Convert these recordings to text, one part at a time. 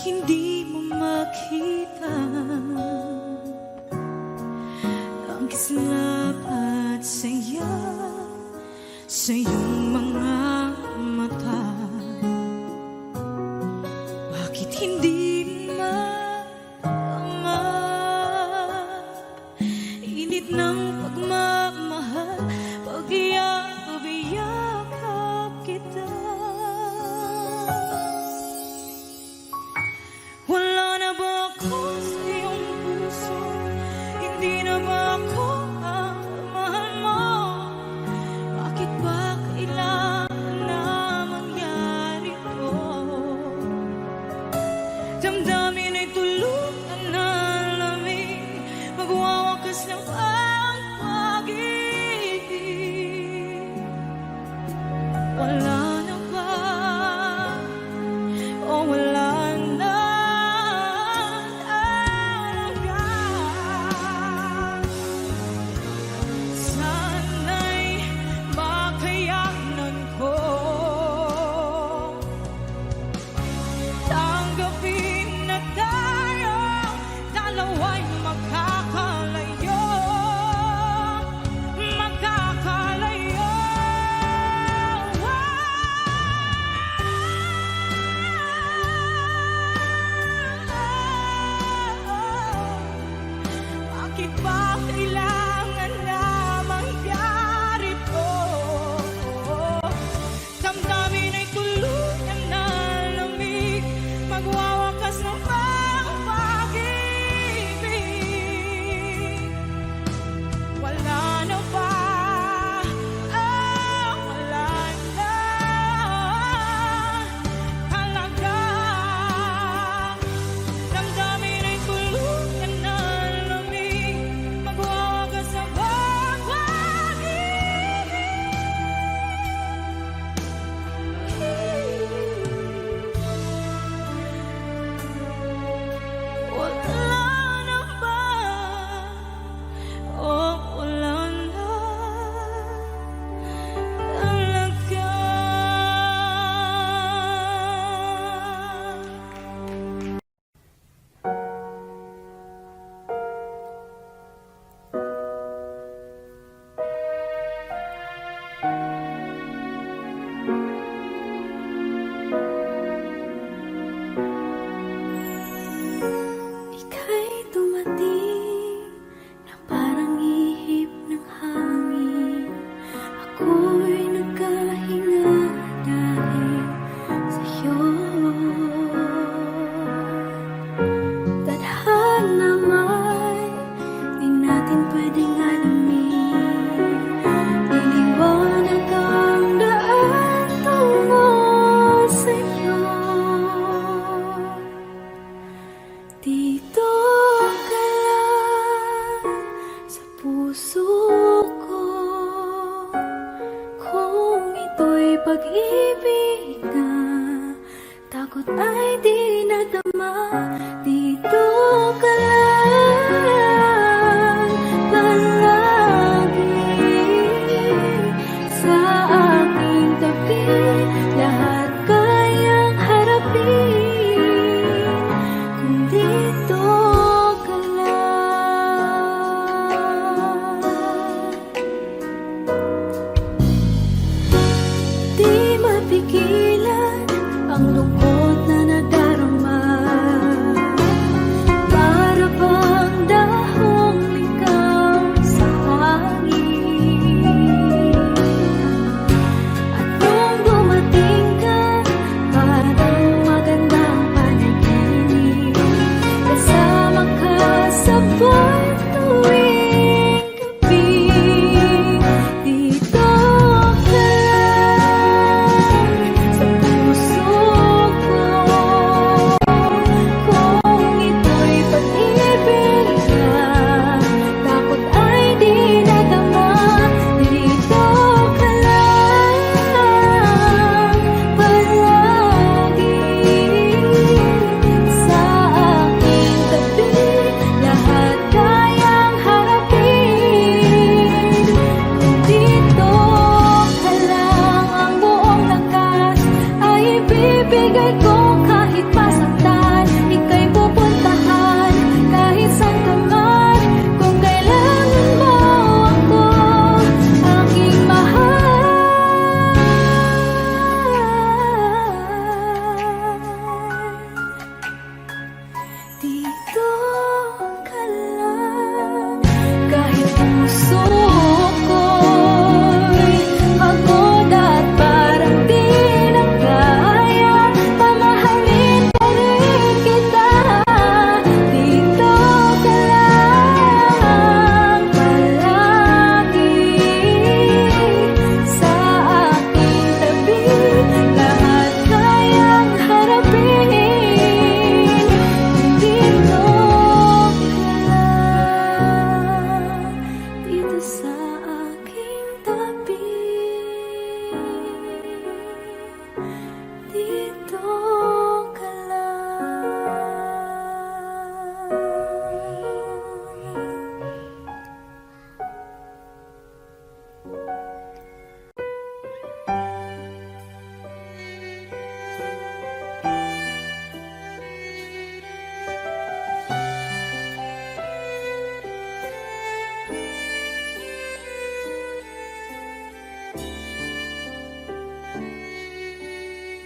hindi mo makita ang kislap at saya sa iyong mga mata? Bakit hindi maama init ng pagmamahal pag iyakap kita? Wala na ba ako sa iyong puso? Hindi na ba ako ang mahal mo? Bakit ba kailangan na mangyari to? Damdamin ay tuluyan na lamig, magwawakas ng ang pag-ibig. Wala na ba? O wala na? Sana'y makayanan ko tanggapin na tayo dalawa'y magkakalayo, magkakalayo. Bakit ba kailangan na mangyari to? Damdamin ay tuluyan na lamig, magwawakas ng pag-ibig. Wala na ba? Wala na talaga. Damdamin ay tuluyan na lamig, magwawakas ng pag-ibig. Wala na ba? O wala na talaga. Ika'y dumating na parang ihip ng hangin. Ako'y nagkahinga dahil sa'yo. Tadhana may di natin pwedeng alamin. Liliwanag ang daan tungo sa'yo. Dito ka lang sa puso ko. Kung ito'y pag-ibig na takot ay di nadama. Dito ka lang palagi sa aking tabi. Lahat kayang harapin kung dito ka lang. Di mapigilan ang lungkot na nadarama. Para bang dahong likaw sa hangin. At nung dumating ka, parang magandang panaginip. Kasama ka sa buwan tuwing gabi. Dito ka lang sa puso ko. Kung ito'y pag-ibig na takot ay di nadama. Dito ka lang palagi sa aking tabi. Lahat kayang harapin kung dito ka lang. Ang buong lakas ay ibibigay ko kahit masaktan.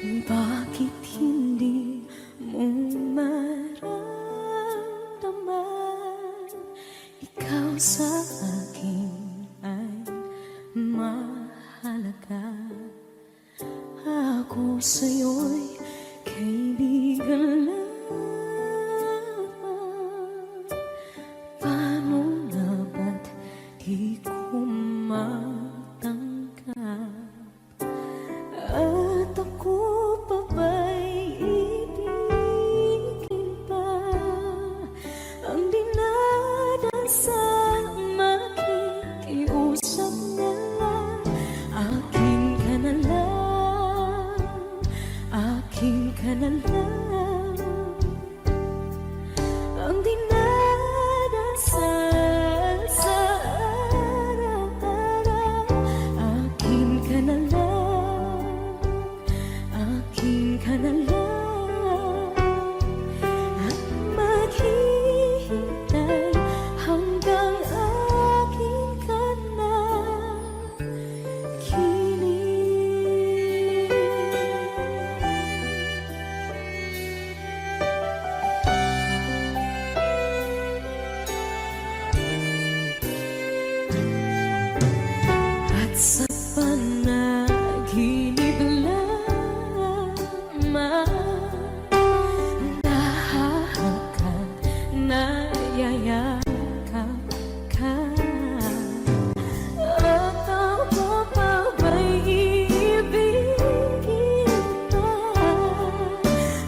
Bakit hindi mo maramdaman? Ikaw sa akin ay mahalaga. Ako sa'yo'y kaibigan lamang. Paano nga ba't di ko matanggap? At ako pa ba'y ibigin pa? Ang dinadasal, makikiusap na lang. Akin ka na lang, akin ka na lang. Ang dinadasal sa araw-araw. Akin ka na lang, akin ka na lang. At maghihintay hanggang akin ka na kilig. At sa panaginip lamang, nahahagkan, nayayakap ka. At ako pa ba'y iibigin pa?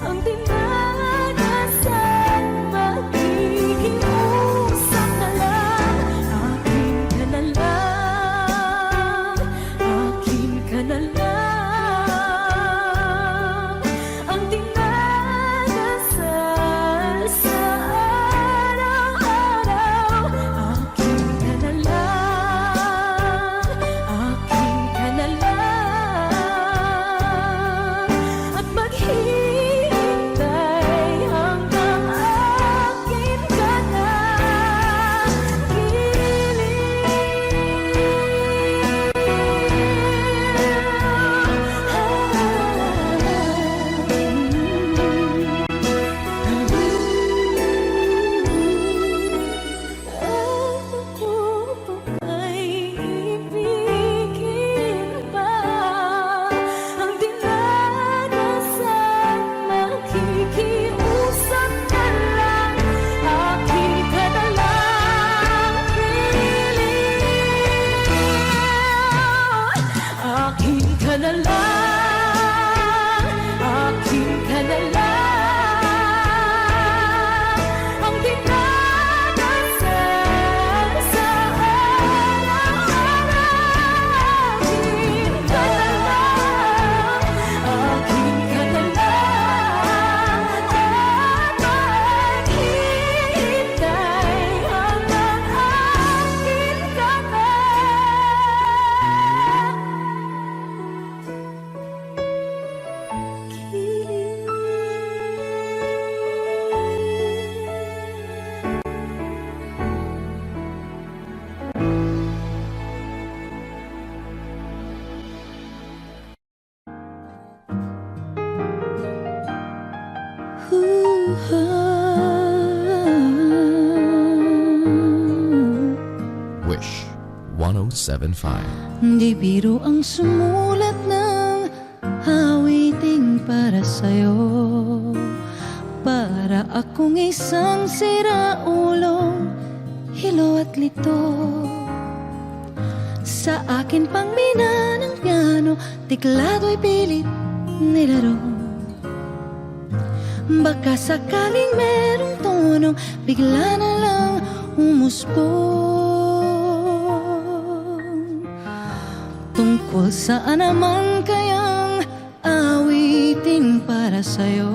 Ang dinadasal, makikiusap na lang. Akin ka na lang, akin ka na lang. Ang dinadasal sa araw-araw. Akin ka na lang, akin ka na lang. At maghihintay hanggang akin ka na Ako pa ba'y ibigin pa? Ang dinadasal, makikiusap na lang. Akin ka na lang, kilig. Akin ka na lang, akin ka na lang. Ang dinadasal sa araw-araw. Akin ka na lang, akin ka na lang. At maghihintay hanggang akin ka na Wish 1075. Di biro ang sumulat ng awiting para sa'yo. Para akong isang siraulong hilo at lito. Sa akin pang mina ng piano, tiklado'y pilit nilaro. Baka sakaling merong tonong bigla na lang umusbong. Tungkol saan naman kayang awiting para sa'yo?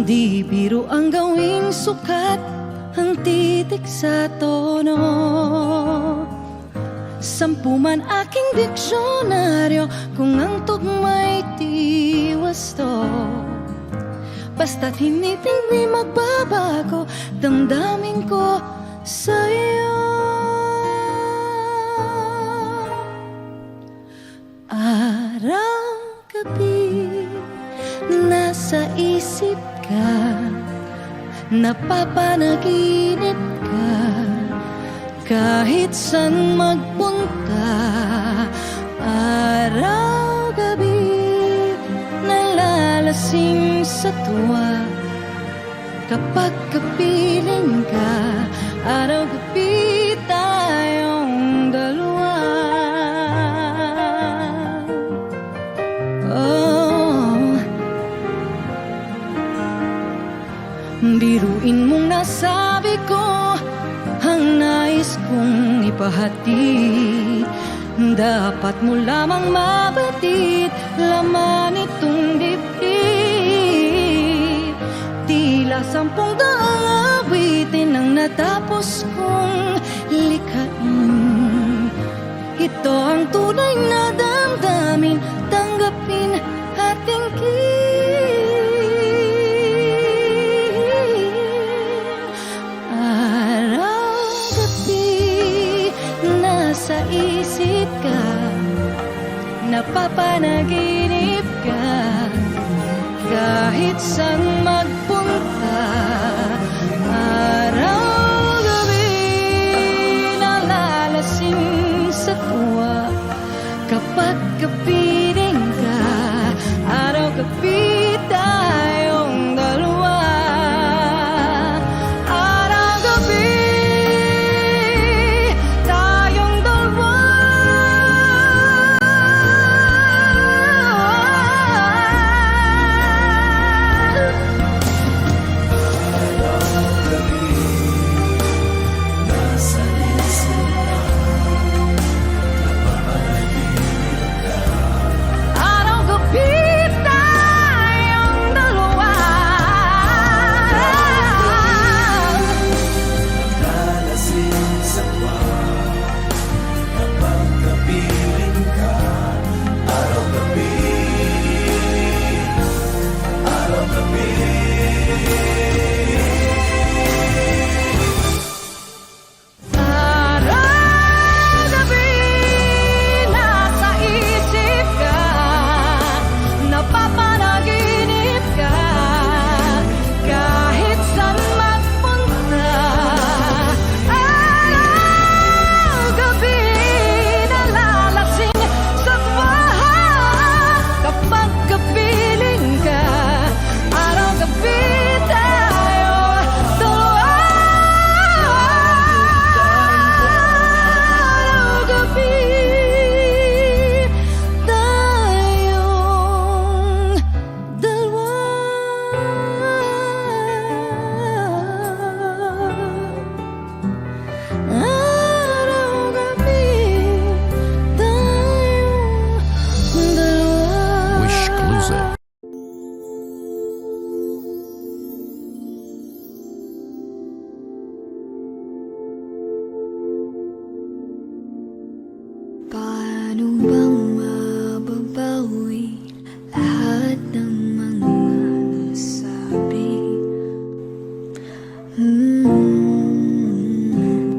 Di biro ang gawing sukat ang titik sa tono. 10 man aking diksyonaryo kung ang tugma'y tiwas to. Basta't hindi magbabago damdamin ko sa'yo. Araw, gabi, nasa isip ka, napapanaginip ka, kahit saan magpunta, araw-gabi, nalalasing sa tuwa. Kapag kapiling ka, araw-gabi tayong dalawa. Oh, biruin mong nasabi ko ang nais kong ipahatid. Dapat mo lamang mabatid laman itong dibdib. Tila 10 awitin ang natapos kong likhain. Ito ang tunay na damdamin, tanggapin at tingin. Araw-gabi, nasa isip ka, napapanaginip ka, kahit saan magpunta, araw-gabi, nalalasing sa tuwa. Kapag kapiling ka, araw-gabi tayong dalawa. Araw-gabi tayong dalawa. Araw-gabi tayong dalawa. Nalasing sa tuwa kapag kapiling ka, araw-gabi, araw-gabi. Araw-gabi, nasa isip ka, napapanaginip ka, kahit saan magpunta. Araw-gabi, nalalasing sa tuwa. Kapag kapiling ka, araw-gabi tayo dalawa. Araw-gabi tayong dalawa. Araw-gabi tayong dalawa. Wish Exclusive. Paano bang mababawi lahat ng mga nasabi?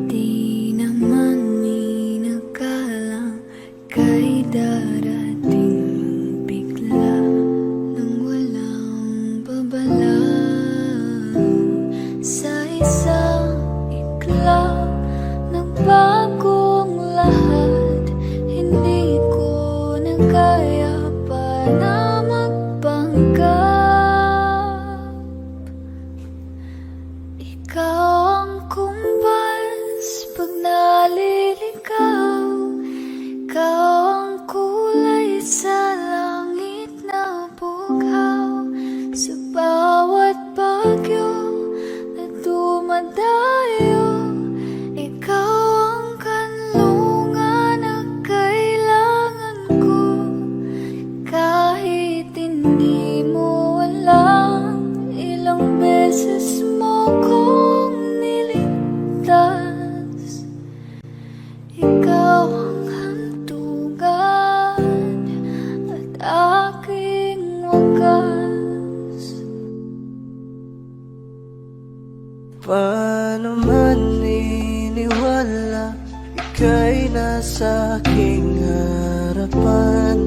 Di naman inakalang kay darating bigla nang walang babala. Sa isang iglap nagbagong lahat. Hindi ko na kaya pa na magpanggap. Ikaw ang kumpas pag naliligaw. Ikaw ang kulay sa langit na bughaw. Sa bawat bagyo na dumadayo, ikaw ang kanlungan na kailangan ko. Kahit hindi mo alam, ilang beses mo kong niligtas. Ikaw ang hantungan at aking wagas. Paano man iniwala, ika'y nasa aking harapan.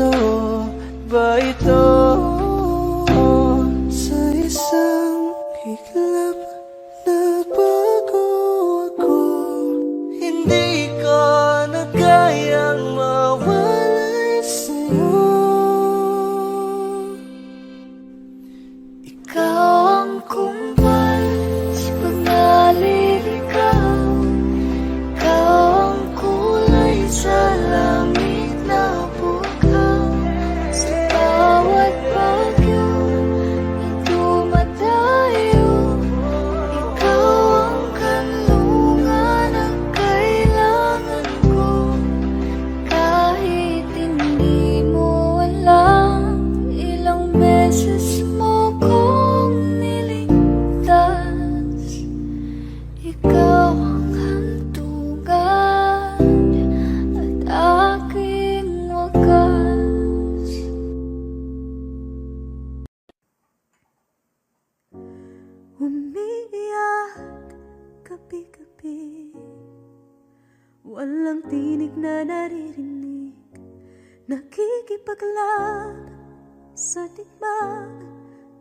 totoo ba ito? Sa isang iglap nagbago ako. Hindi ko na kayang mawalay sa'yo. Ikaw ang kumpal sa pagnaliligaw. Ikaw ang kulay sa langit na bukaw. Sa bawat bagyo na dumadayo, ikaw ang kanlungan na kailangan ko. Kahit hindi mo alam, ilang beses mo kong niligtas. Ikaw ang hantungan at aking wakas. Umiiyak gabi-gabi, walang tinig na naririnig. Nakikipaglaban sa digmaan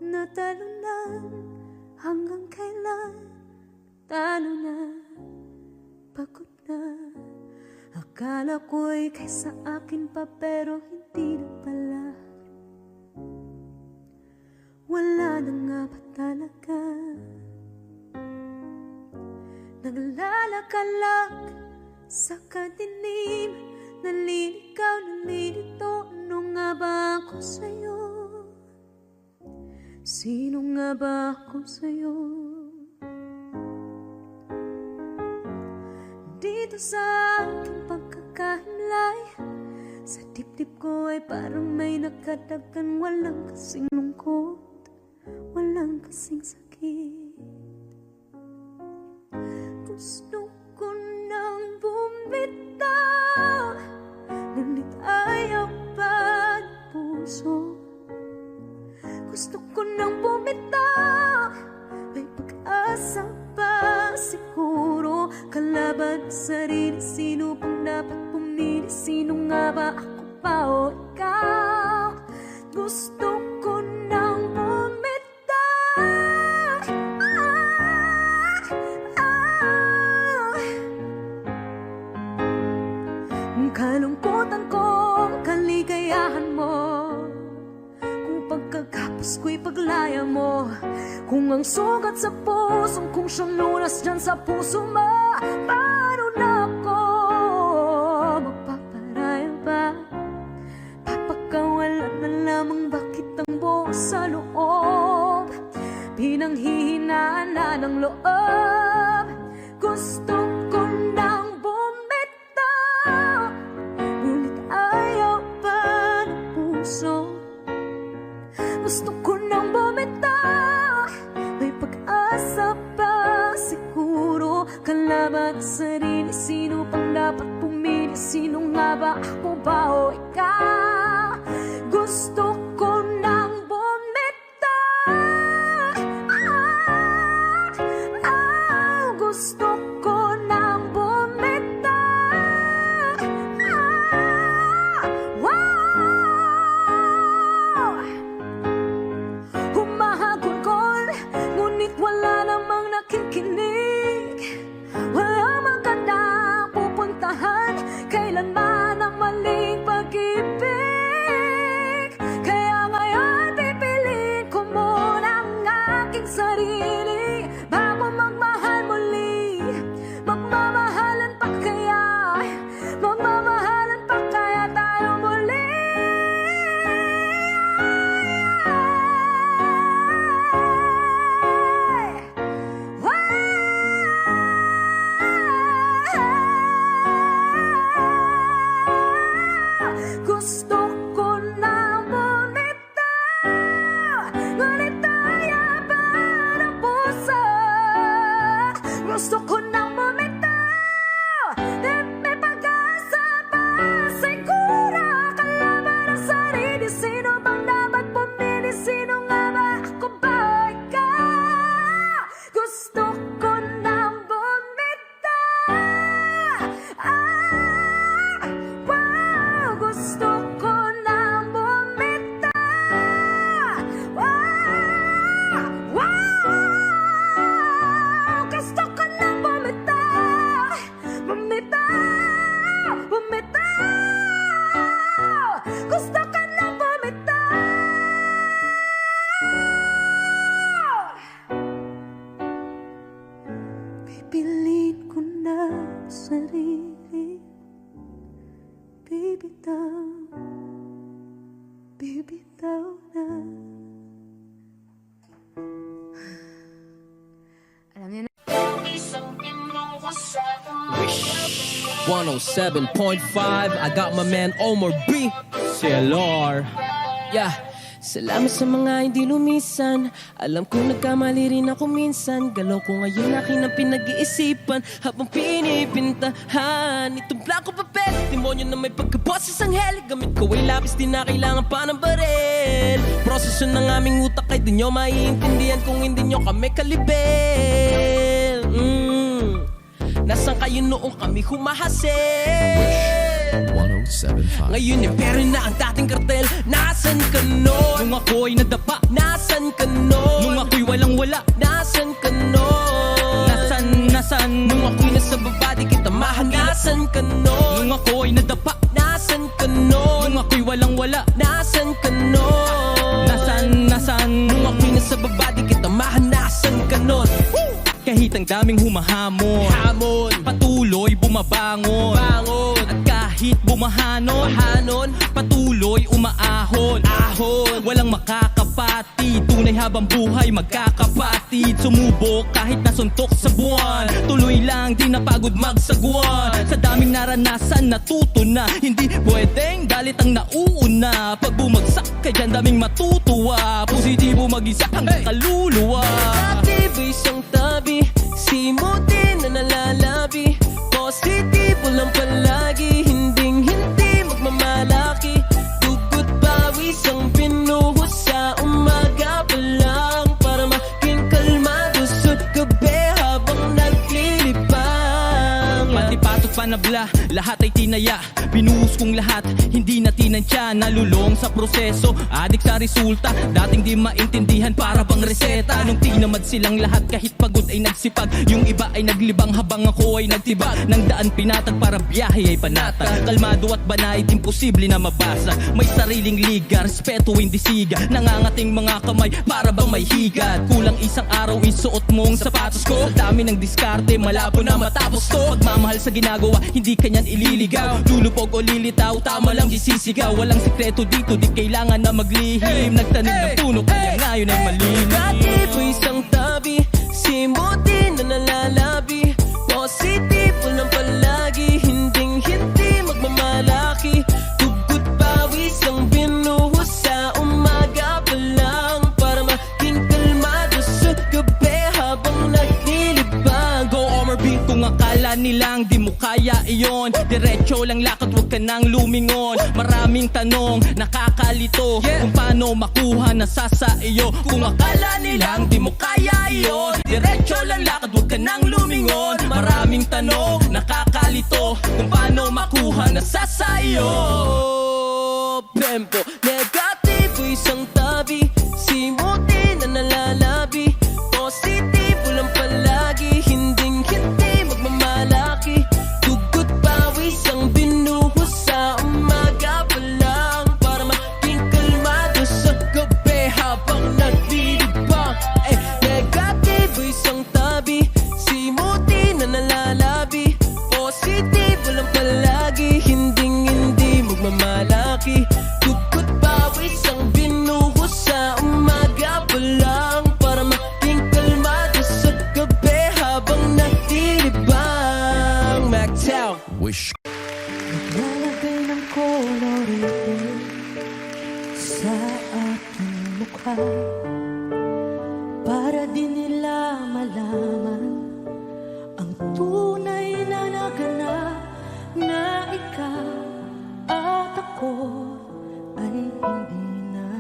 na talunan. Hanggang kailan talo na, pagod na. Akala ko'y kaysa akin pa, pero hindi na pala. Wala na nga ba talaga? Naglalakalag sa kadilim, naliligaw, nalilito. Ano nga ba ako sa'yo? Sino nga ba ako sa'yo? Dito sa aking pagkakahimlay, sa dibdib ko ay parang may nakadagan. Walang kasing lungkot, walang kasing sakit. Gusto ko nang bumitaw, ngunit ayaw pa ng puso. Gusto ko nang bumitaw, may pag-asa pa siguro. Kalaban sa sarili, sino pang dapat pumili? Sino nga ba, ako pa o ikaw? Gusto ko nang bumitaw. Kalungkutan ko, kaligayahan mo. Kung pagkagapos ko'y paglaya mo. Kung ang sugat sa pusong kung siyang lunas dyan sa puso mo. Paano na ako magpaparaya ba? Papakawalan na lamang, bakit ang buo sa loob? Pinanghihinaan na ng loob. Gusto ko nang bumitaw, ngunit ayaw pa ng puso. Gusto ko nang bumitaw, may pag-asa pa siguro. Kalaban sa sarili, sino pang dapat pumili? Sino nga ba, ako ba o ikaw? Gusto ko nang bumitaw. Gusto ko nang bumitaw. Humahagulgol, ngunit wala namang nakikinig. Wala magandang pupuntahan, kailanman ang maling pag-ibig. Kaya ngayon pipiliin ko muna ang aking sarili bago magmahal muli. Magmamahalan pa kaya? Magmamahalan pa kaya tayo muli? Gusto ko nang bumitaw, ngunit ayaw pa ng puso. Gusto ko nang bumitaw, may pag-asa pa siguro. Kalaban ang sarili, sino bang dapat pumili? Sino nga ba, ako ba o ikaw? Gusto ko nang bumitaw. Gusto ko nang 107.5. I got my man Omar B. CLR. Yeah. Salamat sa mga hindi lumisan. Alam ko nagkamali rin ako minsan. Galaw ko ngayon aking ang pinag-iisipan habang pinipintahan itong blanco papel. Demonyo na may pagkaboses anghel. Gamit ko ay lapis, di na kailangan pa ng barel. Proseso ng aming utak ay di nyo maiintindihan kung hindi nyo kami kalibel. Nasaan kayo noong kami humahasil? 107.5. Ngayon impero na ang dating kartel. Nasaan ka nun? Nung ako'y nadapa. Nasaan ka nun? Nung ako'y walang-wala. Nasaan ka nun? Nasaan? Nung ako'y nasa baba di kita mahanda. Nasaan ka nun? Nung ako'y nadapa. Nasaan ka nun? Nung ako'y walang-wala. Nasaan ka nun? Nasaan? Nung ako'y nasa baba di kita mahanda. Nasaan ka nun? Kahit ang daming humahamon, patuloy bumabangon. At kahit bumahanon, patuloy umaahon. Walang makakapatid, tunay habang buhay magkakapatid. Sumubok kahit nasuntok sa buwan, tuloy lang di napagod magsagwan. Sa daming naranasan natuto na, hindi pwedeng galit ang nauuna. Pag bumagsak kay dyan daming matutuwa, positibo mag-isa hanggang kaluluwa. Dati isang tabi, simutin na nalalabi. Positibo lang palagi, hinding-hindi magmamalaki. Dugot pawis ang binuhos sa umaga pa lang, para maging kalmado sa gabi habang naglilibang. Pati patot panabla, lahat ay tinaya. Binuhos kong lahat, hindi na tinansya. Nalulong sa proseso, adik sa resulta. Dating di maintindihan para bang reseta. Nung tinamad silang lahat kahit pagod ay nagsipag. Yung iba ay naglibang habang ako ay nagtibag. Nang daan pinatag para biyahe ay panatag. Kalmado at banayad, imposible na mabasa. May sariling liga, respeto hindi siga. Nangangating mga kamay para bang may higat. Kulang isang araw isuot mong sapatos ko. Sa dami ng diskarte, malabo na matapos to. Pagmamahal sa ginagawa, hindi kanyan ililigaw. Lulupog o lilitaw, tama lang isisigaw. Walang sikreto dito, di kailangan na maglihim. Nagtanim ng puno, kaya ngayon ay malinis. Dati po isang tabi, simutin na nalalabi. Positibo lang palagi, hinding-hindi magmamalaki. Tugot pawis ang binuhos sa umaga pa lang, para maging kalmado sa gabi habang naglilibang. Go Omar B, kung akala nilang di mo kaya iyon, diretso lang lakad, wag ka nang lumingon. Maraming tanong, nakakalito, kung paano makuha na sa iyo. Kung akala nilang di mo kaya iyon, diretso lang lakad, wag ka nang lumingon. Maraming tanong, nakakalito, kung paano makuha na sa iyo. Tempo, negatibo isang tabi, simutin na nalalabi. Positibo lang palagi, hinding-hindi magmamalaki. Dugot pawis ang binuhos sa umaga pa lang, para maging kalmado sa gabi habang naglilibang. Negatibo isang tabi, simutin na nalalabi. Positibo lang palagi, hinding-hindi magmamalaki. Dugot pawis ang binuhos sa umaga pa lang, para maging kalmado sa gabi habang naglilibang. MacTown Wish. Naglalagay ng kolorite sa aking mukha, para di nila malaman ang tunay na naganap, na ikaw at ako ay hindi na.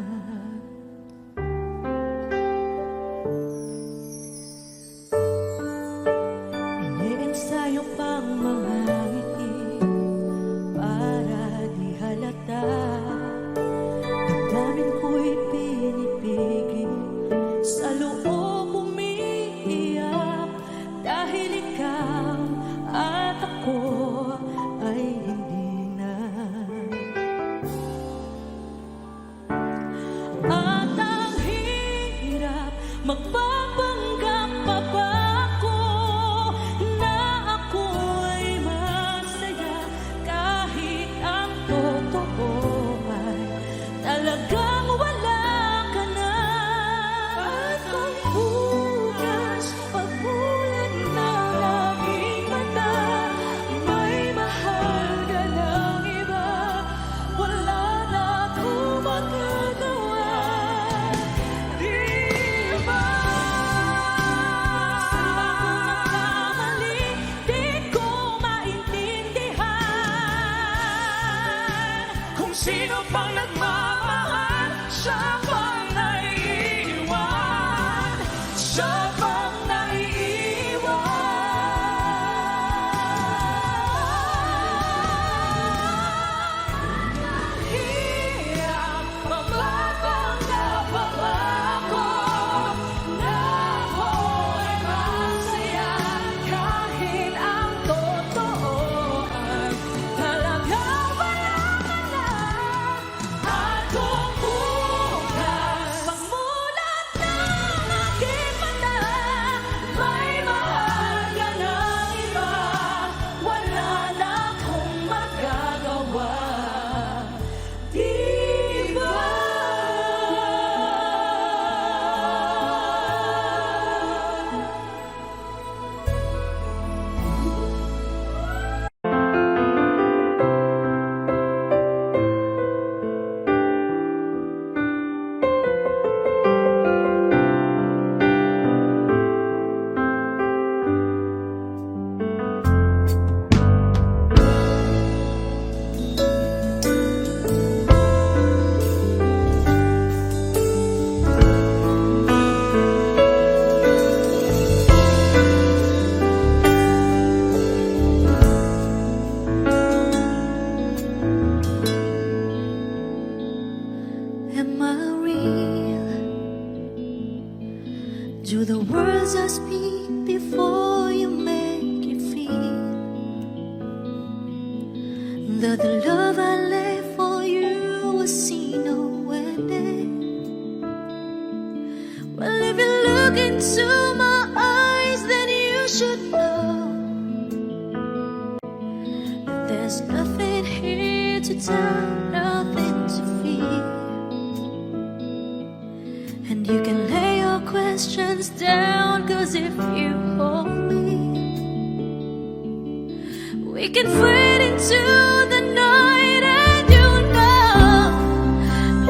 Iniensayo pang mga ngiti para di halata. Damdamin ko'y pinipigil, sa loob umiiyak, dahil ikaw at ako ay hindi na. At ang hirap, magpapanggap pa ba ako na ako ay masaya, kahit ang totoo ay talagang wala ka na. At kung bukas pagbulan na laging mata, may mahal siya pang naiiwan. Hirap magpapanggap ako na ako'y masaya kahit ang totoo ay talagang walang na. At kung bukas magmulat ng aking mata, may mahal ka ng iba, wala na akong magagawa, di ba? Am I real? Do the words I speak before you make you feel that the love I lay for you was seen nowhere there? Well, if you look into my eyes, then you should know that there's nothing here to tell, nothing to fear. And you can lay your questions down, 'cause if you hold me, we can fade into the night, and you know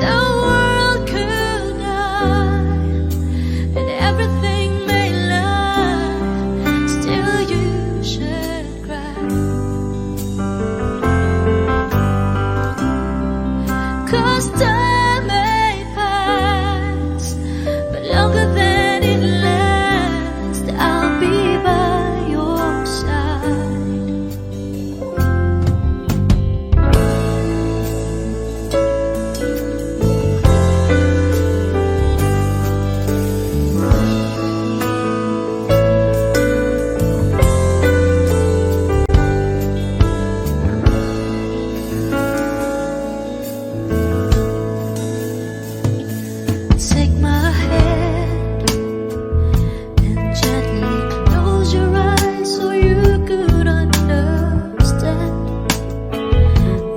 the world could die and everything may lie, still you should cry. 'Cause time may pass, but longer than it lasts, I'll be by your side. Take my hand and gently close your eyes so you could understand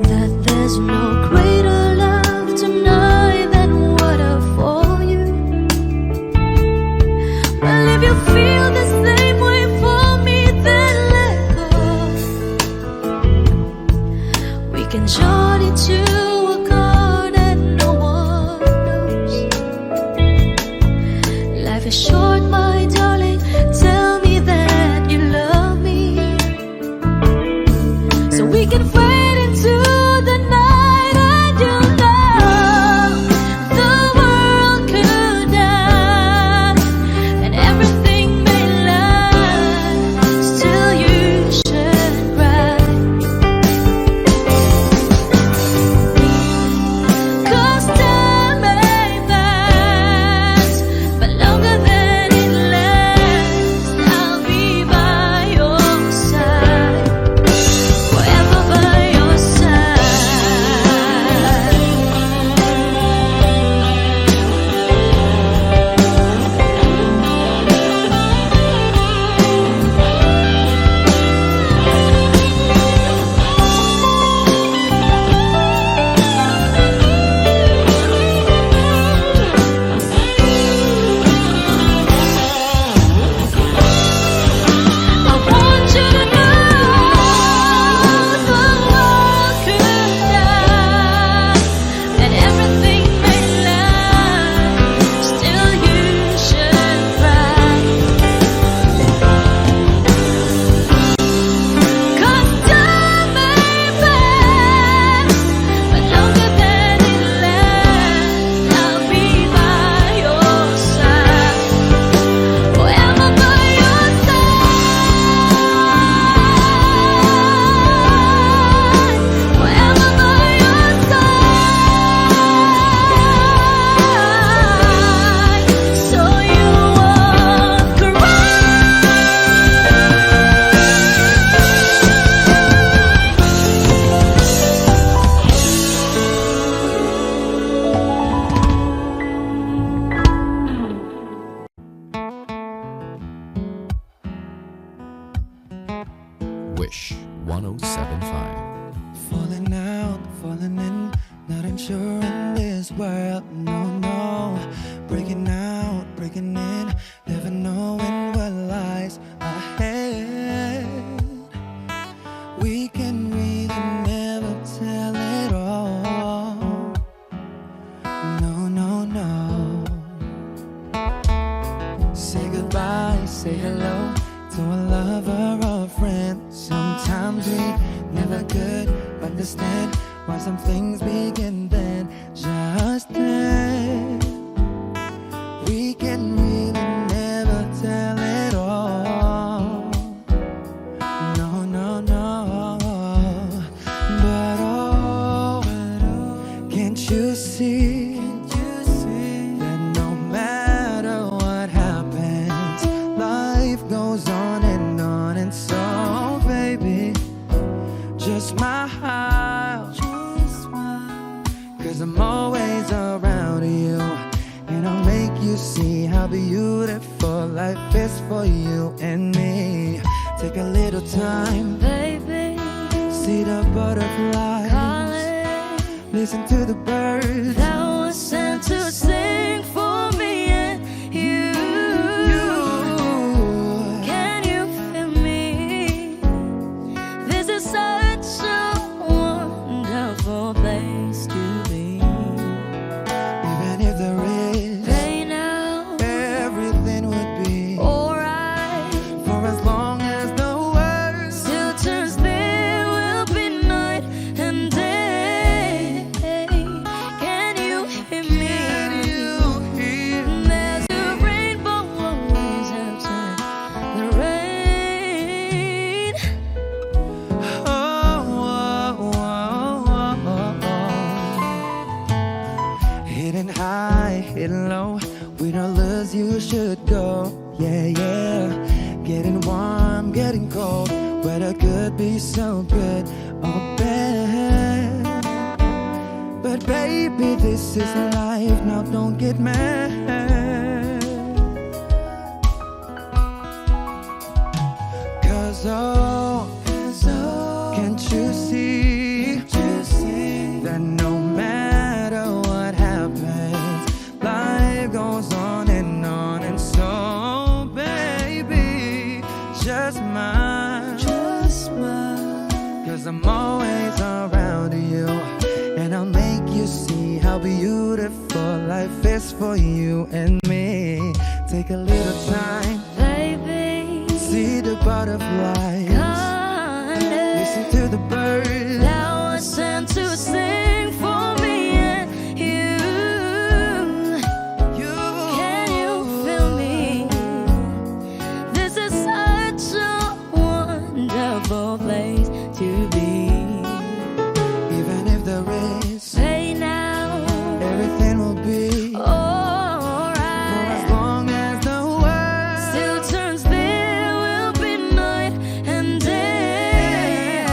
that there's no greater love tonight than what I for you. Well, if you feel the same way for me, then let go. We can journey to a God that no one knows. Life is short, my darling. Tell me that you love me, so we can fade into the night, and you know the world could die and everything may lie, still you should cry. 'Cause time may pass, but longer than 1075. Falling out, falling in, not unsure in this world, no, no. Breaking out, breaking in, never knowing what lies ahead. We can really never tell it all. No, no, no. Say goodbye, say hello to a lover or a friend. Sometimes we never could understand why some things begin then, just then. We can really never tell it all. No, no, no. But oh, can't you see that no matter what happens, life goes on and on, and so baby, just smile, cause I'm always around you, and I'll make you see how beautiful life is for you and me. Take a little time, Baby, see the butterflies, calling, listen to the birds. that was sent to sing for me and you. Can you feel me? This is such a wonderful place to be. Even if there is Right now, everything would be alright. for as long as the world Still turns, there will be night and day. Can you hear me? you hear. There's a rainbow always outside the rain. Hidden high, hidden low, with all lures you should go. Yeah, yeah. Getting warm, getting cold, weather could be so good or bad. But baby, this is life, now don't get mad. Cause oh, can't you see that no matter what happens, life goes on, and so baby, just smile, cause I'm always around you, and I'll make you see how beautiful life is for you and me. Take a little time, Baby, see the butterflies, listen to the birds. that was sent to sing for me and you. Can you feel me? This is such a wonderful place to be. Even if there is, Say now, everything will be for as alright. long as the world Still turns, there will be night and day.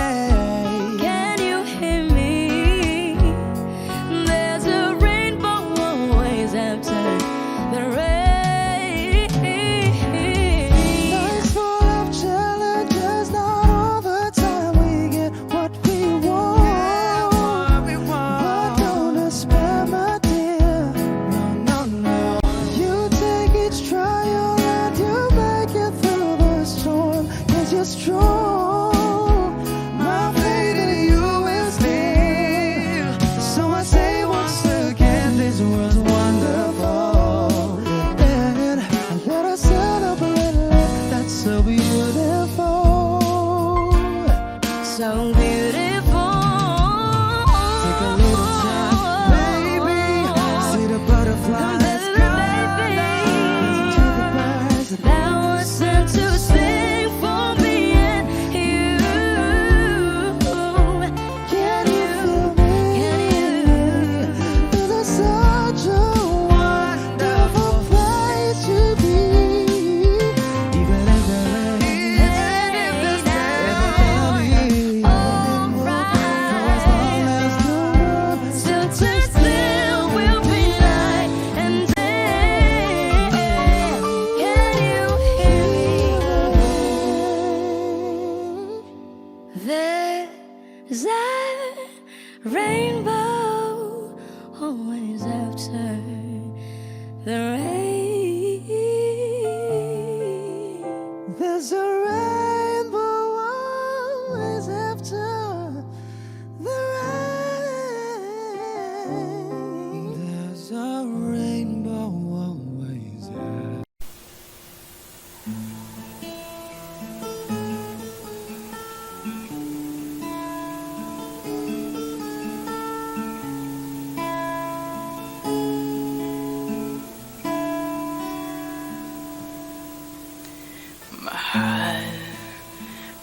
Mahal,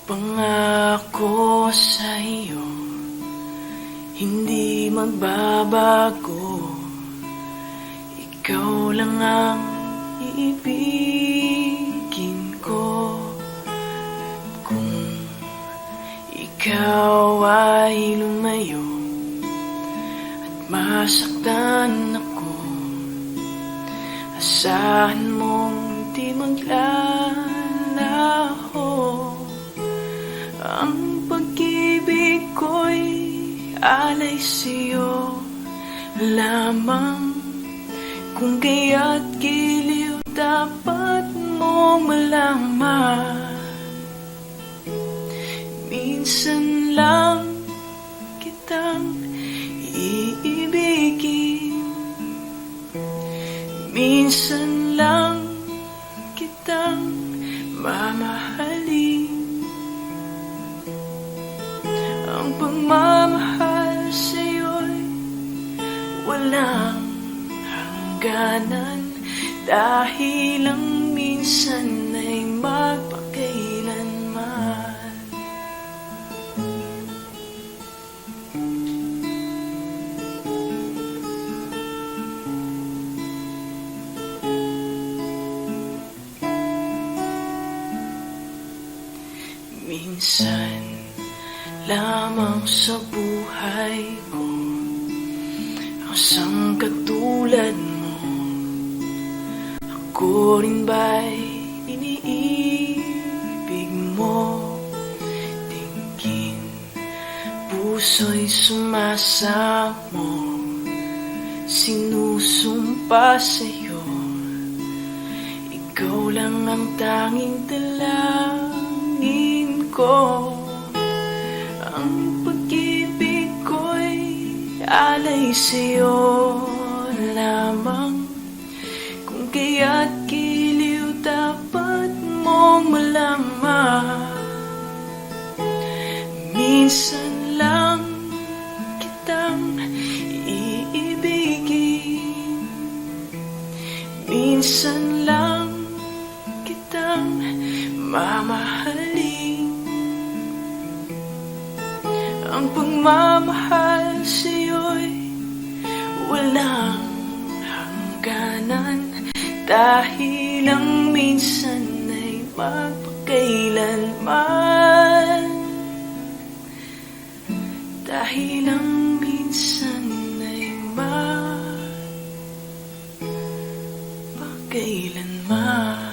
pangako sa'yo, hindi magbabago. Ikaw lang ang iibigin ko. Kung ikaw ay lumayo at masaktan ako, asahan mong di maglalaho. Ang pag-ibig ko'y alay sa'yo lamang. Kung kaya't giliw dapat mong malaman. Minsan lang kitang iibigin, minsan lang kitang mamahalin. Ang pagmamahal sa'yo'y walang hangganan, dahil ang minsan ay magpakailanman. Minsan lamang sa buhay ko ang isang katulad mo. Ako rin ba'y iniibig mo? Tingin, puso'y sumasamo, sinusumpa sa'yo. Ikaw lang ang tanging dalangin ko. Ang pag-ibig ko'y alay sa'yo lamang. Kung kaya't giliw dapat mong malaman. Minsan lang kitang iibigin, minsan lang kitang mamahalin. Ang pagmamahal sa'yo'y walang hangganan, dahil ang minsan ay magpakailanman. Dahil ang minsan ay magpakailanman.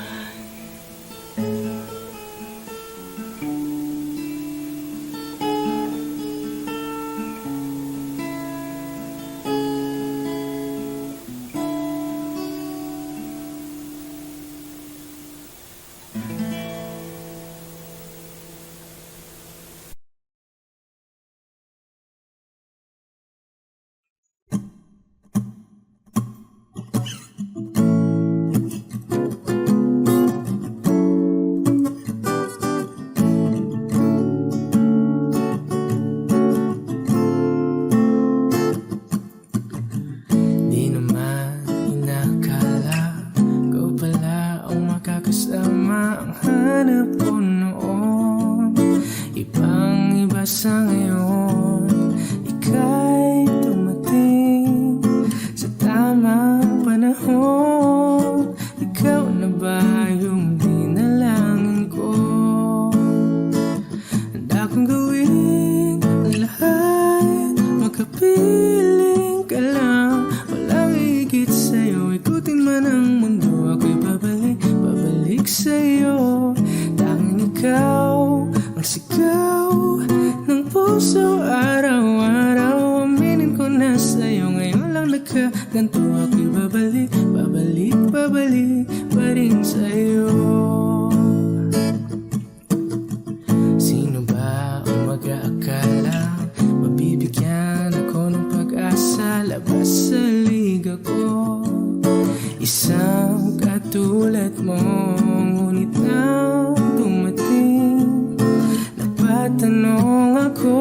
Di naman inakala ko pala ang makakasama. Ang hanap ko noon ibang iba sa ngayon. Ika'y dumating sa tamang panahon. Ikaw na ba yung dinalangin ko? Handa kong gawin ang lahat, makapiling ka lang. Walang higit sa'yo, ikutin man ang mundo. Ako'y babalik sa'yo. Tanging ikaw ang sigaw ng puso araw-araw. Aminin ko na sa'yo, ngayon lang nagkaganto. Ako'y babalik pa rin sa'yo. Sino ba ang mag-aakala mabibigyan ako ng pag-asa? Labas sa liga ko, isang katulad mo. Ngunit nang dumating, napatanong ako,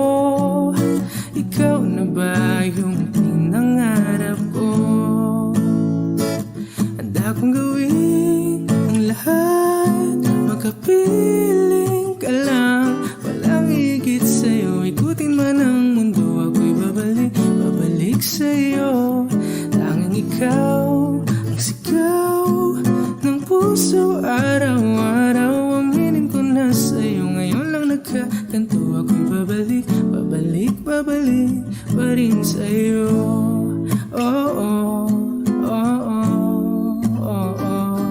ikaw na ba yung pinangarap ko? Handa kong gawin ang lahat, Makapiling ka lang, walang higit sa'yo. Ikutin man ang mundo, ako'y babalik sa'yo. Tanging ikaw ang sigaw ng puso. Araw-araw aminin ko na sa'yo. Ngayon lang nagkaganto, ako'y babalik pa rin sa'yo. Oh, oh, oh, oh, oh, oh.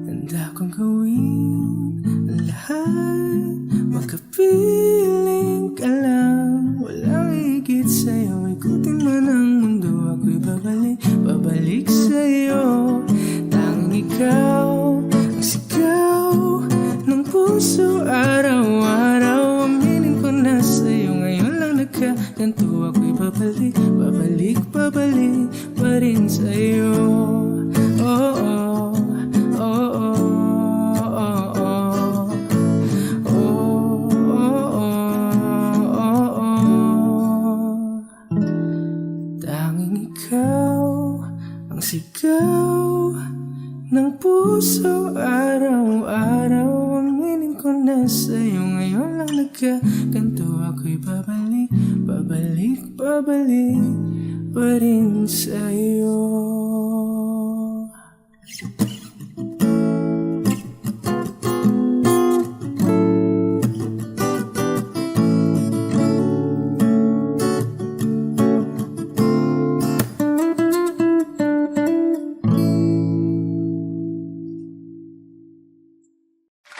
Handa kong gawin ang lahat, makapiling ka lang, walang higit sa'yo. Ikutin man ang mundo, ako'y babalik sa'yo. Tanging ikaw ang sigaw ng puso. Araw-araw aminin ko na sa'yo. Ngayon lang nagkaganto, ako'y babalik pa rin sa'yo. Oh, oh, oh, oh, oh, oh. Oh, oh, oh, oh. Tanging ikaw ang sigaw ng puso. Araw-araw aminin ko na sa'yo. Ngayon lang nagkaganto, ako'y babalik pa rin sa'yo.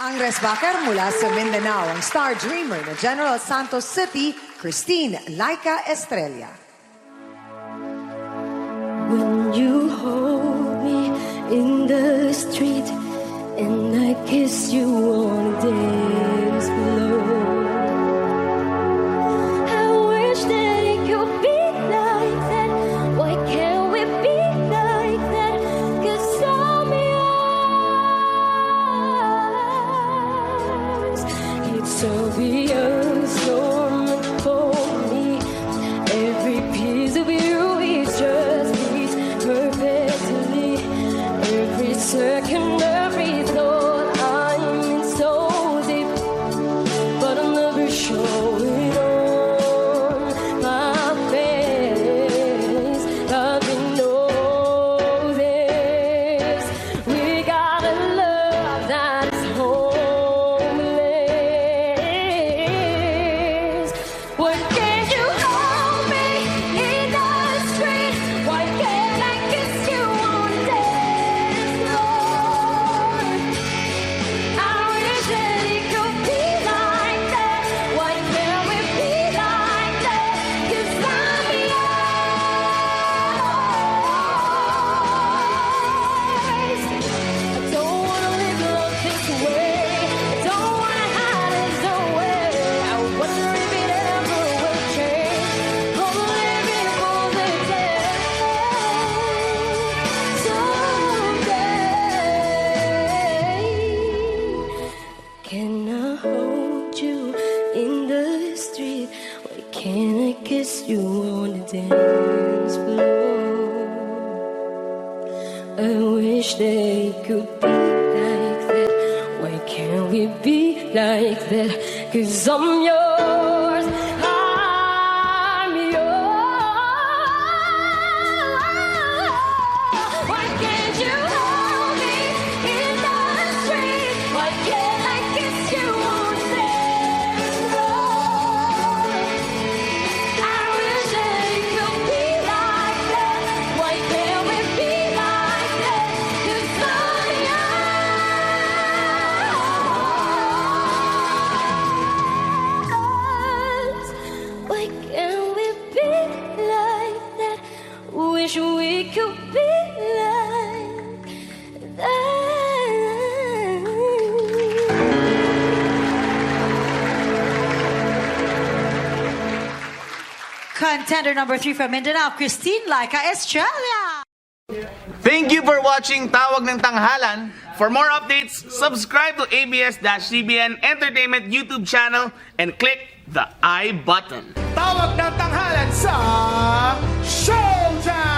Andres Baker mula sa Mindanao, ang star dreamer na General Santos City, Christine Laika Estrella. When you hold me in the street and I kiss you on the dance floor, I wish that it could be like that. Why can't we be like that? 'Cause I'm yours. It's obvious you're meant for me. Every piece of you is just perfectly. Every second, every thought, I'm in so deep, but I'll never show it on my face. Nothing knows this. We got a love that is homeless. Why can't you hold me in the street? Why can't I kiss you on the dance floor? I wish that it could be like that. Why can't we be like that? 'Cause I'm yours. I don't wanna live love this way. I don't wanna hide it away. I wonder if it ever will change. Gonna live it for the day. Someday, can I hold you in the street? Why can't I kiss you on the dance floor? I wish they could be like that. Why can't we be like that? 'Cause I'm yours. I'm yours. Why can't you hold me in the street? Why can't I kiss you on the dance floor? I wish that it could be like that. Why can't we be like that? 'Cause I'm yours. Why can't we be like wish we could be like that. Contender number 3 from Mindanao, Christine Laika Estrella. Thank you for watching Tawag ng Tanghalan. For more updates, subscribe to ABS-CBN Entertainment YouTube channel and click the I button. Tawag ng Tanghalan sa Showtime!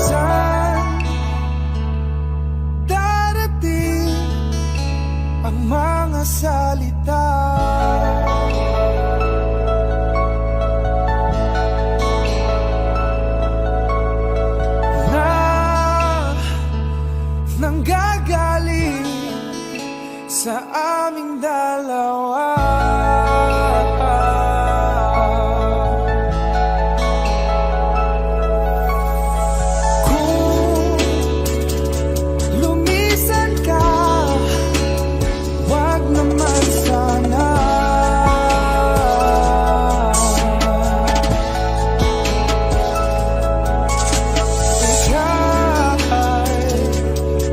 Saan darating ang mga salita? Na nanggagaling sa aming dalawa. Kung lumisan ka, wag naman sana. Ika'y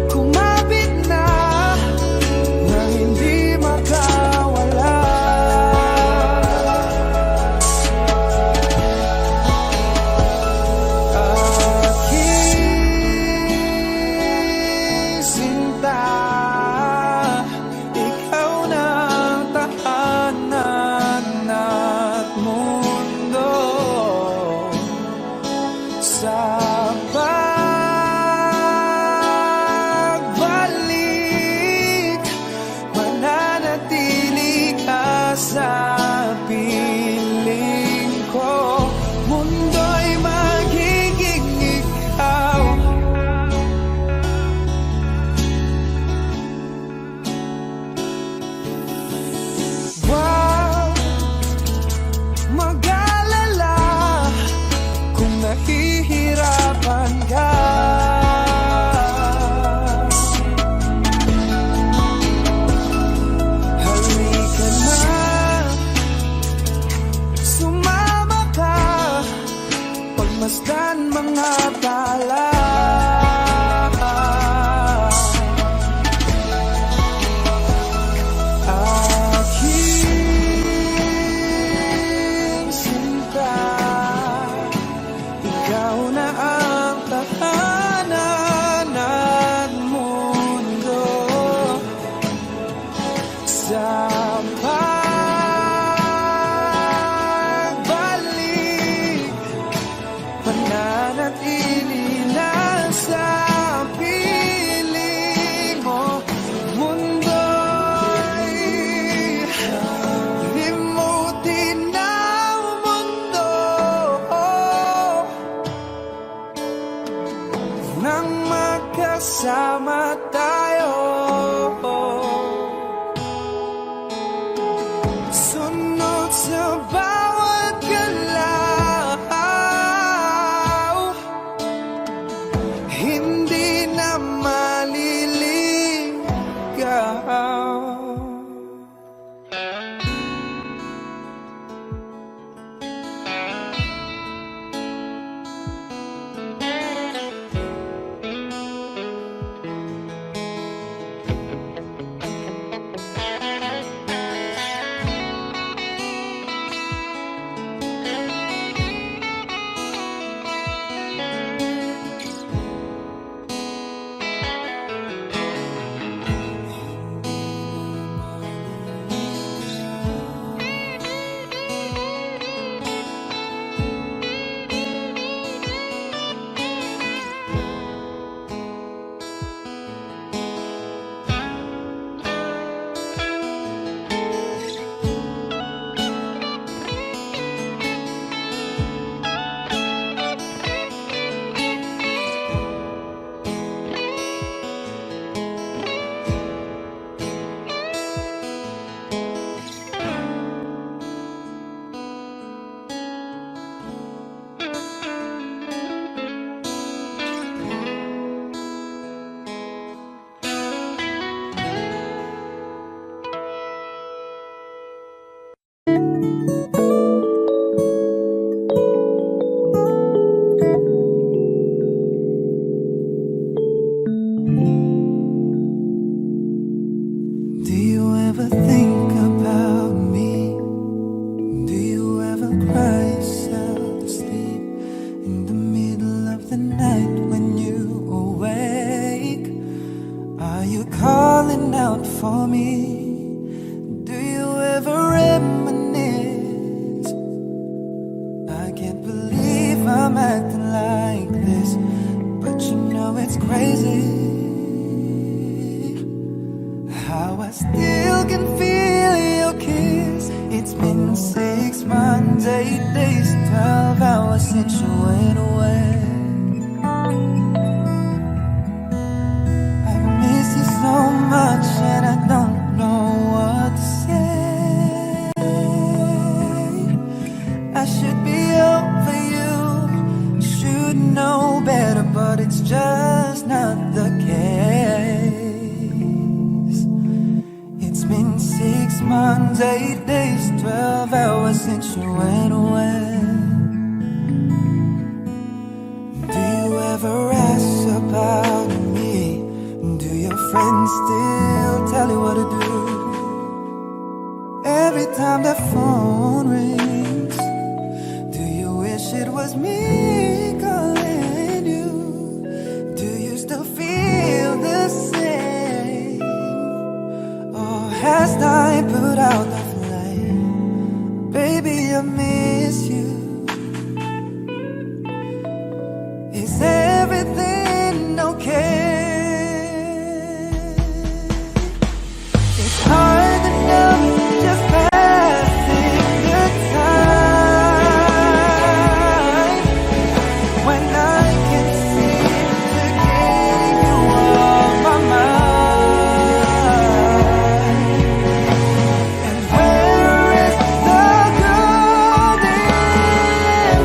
kumapit na nang hindi makawala. ever think about me? Do you ever cry yourself to sleep in the middle of the night when you awake? Are you calling out for me? Do you ever reminisce? I can't believe I'm acting like this, but you know it's crazy how I still can feel your kiss. It's been 6 months, 8 days, 12 hours since you went away. I miss you so much and I don't know what to say. I should be over you, should know better, but it's just not the case. It's been 6 months, 8 days, 12 hours since you went away. Do you ever ask about me? Do your friends still tell you what to do? Every time the phone rings, do you wish it was me calling you? Do you still feel the same? Or has time put out the flame? Baby, I miss you. Is everything okay? It's hard enough just passing the time when I can seem to get you off my mind. And where is the golden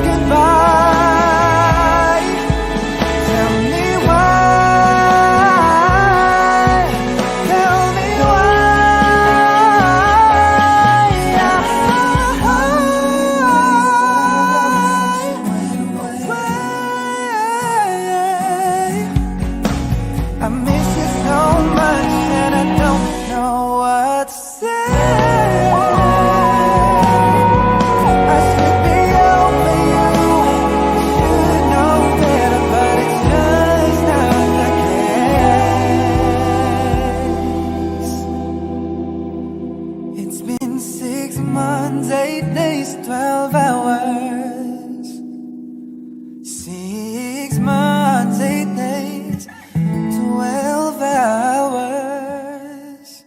goodbye? Tell me why. Tell me why. I miss you so much and I don't know what to say. I should be over you, should know better, but it's just not the case. It's been 6 months, 8 days, 12 hours. 6 months, 8 days, 12 hours.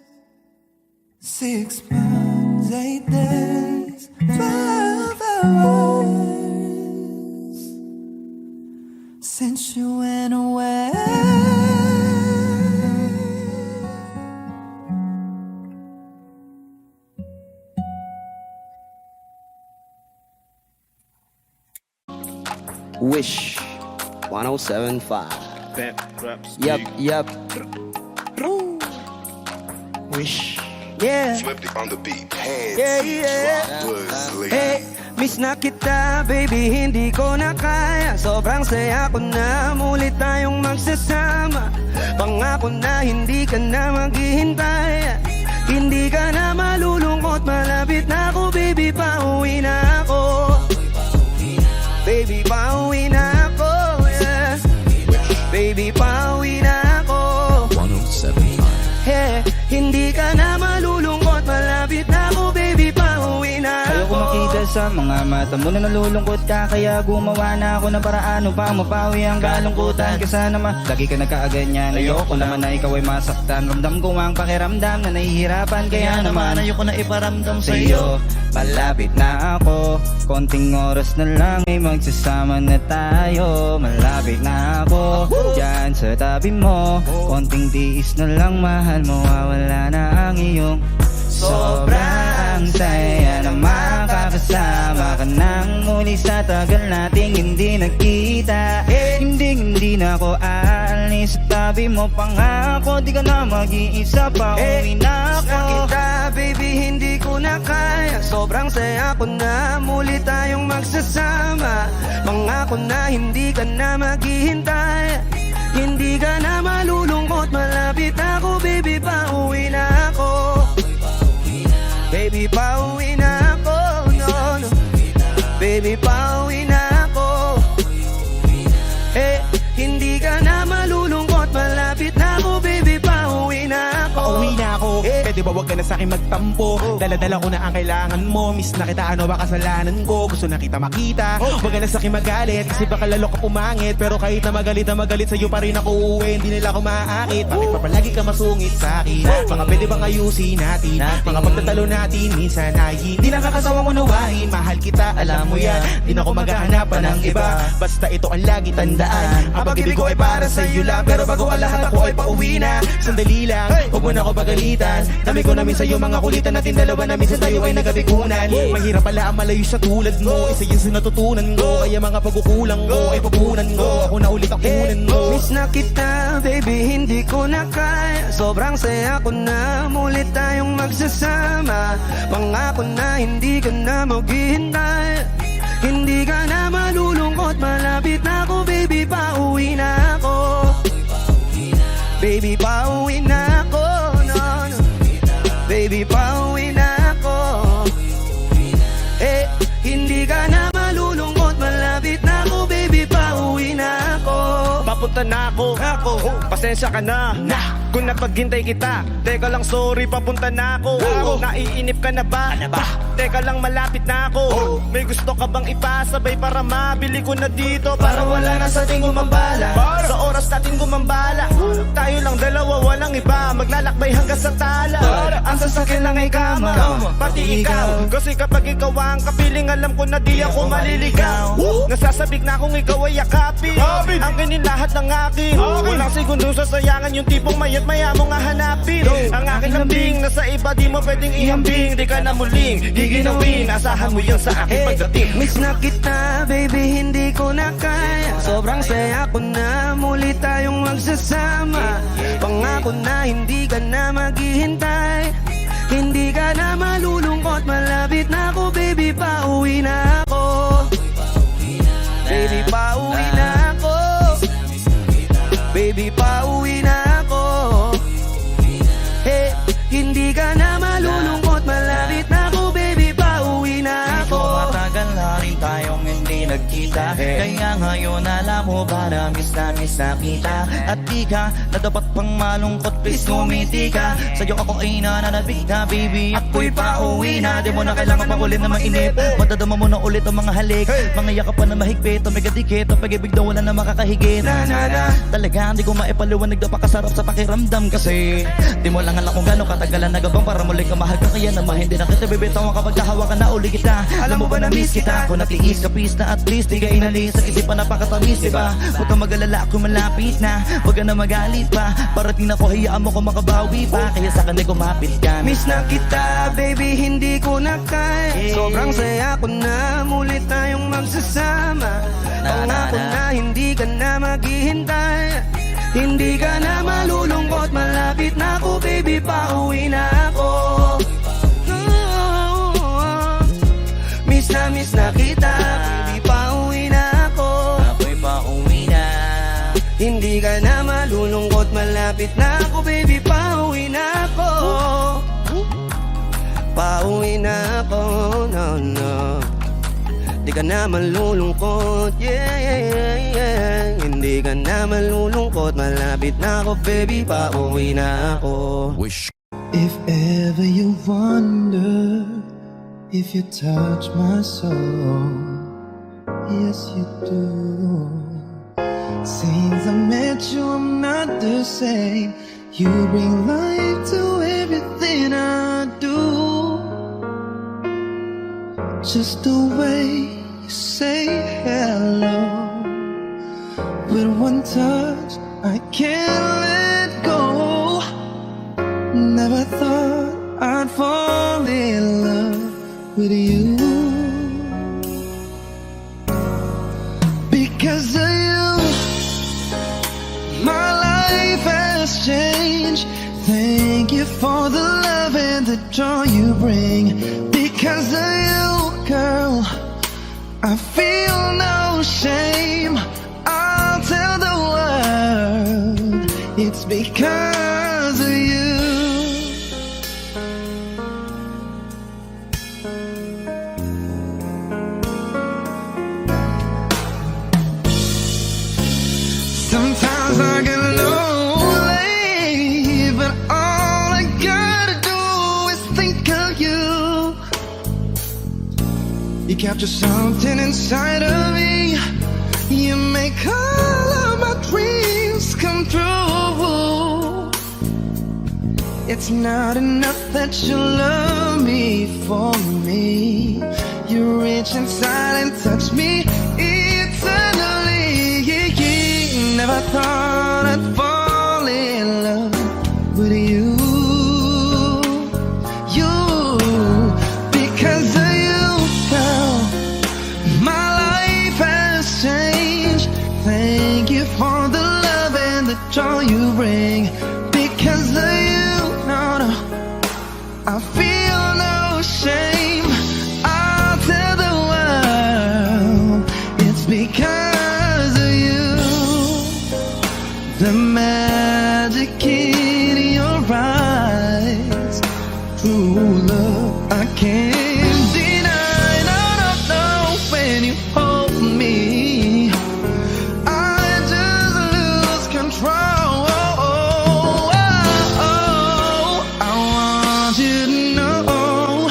6 months, 8 days, 12 hours since you went away. Wish 1075. Pep, raps, Yep. Wish. Yeah. Flipped it on the beat. Yeah, yeah. Hey, miss na kita, baby, hindi ko na kaya. Sobrang saya ko na, muli tayong magsasama. Pangako na hindi ka na maghihintay. Hindi ka na malulungkot, malapit na ako, baby, pauwi na ako. Baby, pauwi na ako, yeah. Baby, pauwi na ako. 1075. Yeah, hindi ka na malulungkot, malapit na ako, baby, pauwi na ako. Ayoko makita sa mga mata mo na nalulungkot ka, kaya gumawa na ako ng paraan upang mapawi ang kalungkutan. Kasi naman, lagi ka nagkaaganyan. Ayoko naman na ikaw ay masaktan. Ramdam ko ang pakiramdam na nahihirapan, kaya naman ayoko na iparamdam sa iyo. Malapit na ako, konting oras na lang ay magsasama na tayo. Malapit na ako, dyan sa tabi mo. Konting tiis na lang, mahal, mawawala na ang iyong sobrang saya na makakasama ka nang muli sa tagal nating hindi nagkita. Hindi na ako aalis sa tabi mo, pangako di ka na mag-iisa, pauwi na ako. Kita, baby, hindi ko na kaya. Sobrang saya ko na, muli tayong magsasama. Pangako na hindi ka na maghihintay. Hindi ka na malulungkot, malapit ako, baby, pauwi na ako. pwede ba wag ka na sa'kin magtampo? Dala-dala ko na ang kailangan mo. Miss na kita, ano ba kasalanan ko? Gusto na kita makita, wag ka na sa'kin magalit. Kasi baka lalo ka pumangit. Pero kahit na magalit sa'yo pa rin ako uuwi. Hindi nila ako maaakit. Bakit pa palagi ka masungit sa'kin? Mga pwede bang ayusin natin? Mga pagtatalo natin minsan ay hindi nakakasawang unawain. Mahal kita, alam mo yan. Di na ako maghahanapan ng iba. Basta ito ang lagi tandaan. Ang pag-ibig ko ay para sa'yo lang. Pero bago ang lahat ako ay pauwi na. Sandali lang, huwag mo na ako pagalitan. Dami ko namin sa'yo mga kulitan natin dalawa na minsan tayo ay nagabigunan. Mahirap pala ang malayo sa tulad mo. Isa yun sa natutunan ko. Kaya mga pagkukulang ko ay papunan ko. Ako na ulit ang kunan mo. Miss na kita, baby, hindi ko na kaya. Sobrang saya ko na, mulit tayong magsasama. Pangako na hindi ka na maghihintay. Hindi ka na malulungkot, malapit na ako, baby, pauwi na ako. Baby, pauwi na ako, no, no. Baby, pauwi na ako. Hindi ka na malulungkot, malapit na ako, baby, pauwi na ako. Papunta na ako, pasensya ka na, kung napaghintay kita. Teka lang, sorry, papunta na ako. Naiinip ka na ba? Teka lang, malapit na ako. May gusto ka bang ipasabay para mabili ko na dito? Para wala na sa ating gumambala, sa oras natin gumambala. Tayo lang dalawa, walang iba. Maglalakbay hanggang sa tala. Ang sasakyan lang ay kama, pati ikaw. Kasi kapag ikaw ang kapiling, alam ko na di ako maliligaw. Nasasabik na kung ikaw ay yakapin. Ang kinin lahat ng akin. Walang segundo sasayangan yung tipong mayat maya mo nga hanapin. Ang aking lambing nasa iba, di mo pwedeng ihambing. Di ka na muling giginawin, asahan mo yun sa aking pagdating. Miss na kita, baby, hindi ko na kaya. Sobrang saya ko na, muli tayong magsasama. Pangako na hindi ka na maghihintay. Hindi ka na malulungkot, malapit na ako, baby, pauwi na ako. Baby, pauwi na ako. Baby, pauwi na ako. Hindi ka na malulungkot, malapit na ako, baby, pauwi na ako. Matagal na rin tayong hindi nagkita. Kaya ngayon alam mo ba na miss na kita. At di ka na dapat pang malungkot, please ngumiti ka. Sa'yo ako ay nananabik na, baby, ako'y pauwi na. Di mo na kailangan makulit na mainip. Madadama mo na ulit ang mga halik. Mga yakap pa na mahigpit, o megadikit, o pag-ibig daw wala na makakahigit. Talaga hindi ko maipaliwanag, napakasarap sa pakiramdam. Kasi di mo lang alam kung gano'ng katagalan nagabang para muli ka mahal ka. Kaya naman hindi na kita bibitawan kapag kahawakan na uli kita. Alam mo ba na miss kita? Kung natiis ka, please na at least di ka inalis. Sa isipan napakatamis, diba? Huwag kang mag-alala, ako malapit na. Huwag ka na magalit pa. Parating na ko, hayaan mo ko makabawi pa. Kaya sa kanil kumapit ka. Miss na kita, baby, hindi ko na kaya. Sobrang saya ko na, muli tayong magsasama. Pangako na hindi ka na maghihintay. Hindi ka na malulungkot, malapit na ako, baby, pauwi na ako. Miss na kita, baby, pauwi na ako. Ako'y pauwi na. Hindi ka na malulungkot, malapit na ako, baby, pauwi na ako. Pauwi na ako, no, no. Hindi ka na malulungkot, yeah. Hindi ka na malulungkot, malapit na ako, baby, pauwi na ako. Wish. If ever you wonder if you touch my soul, yes you do. Since I met you, I'm not the same. You bring life to everything I do. Just the way you say hello, with one touch I can't let go. Never thought I'd fall in love with you. Because of you, my life has changed. Thank you for the love and the joy you bring. Because of you, girl, I feel no shame. I'll tell the world it's because of you. Sometimes I get lonely, but all I gotta do You capture something inside of me. You make all of my dreams come true. It's not enough that you love me for me. You reach inside and touch me eternally. Never thought I'd fall in love with you. Because of you now, my life has changed. Thank you for the love and the joy you bring. Because of you, no, I feel no shame. I'll tell the world it's because of you. The magic in your eyes, true love I can't deny. No, no, no, when you hold me, I just lose control. I want you to know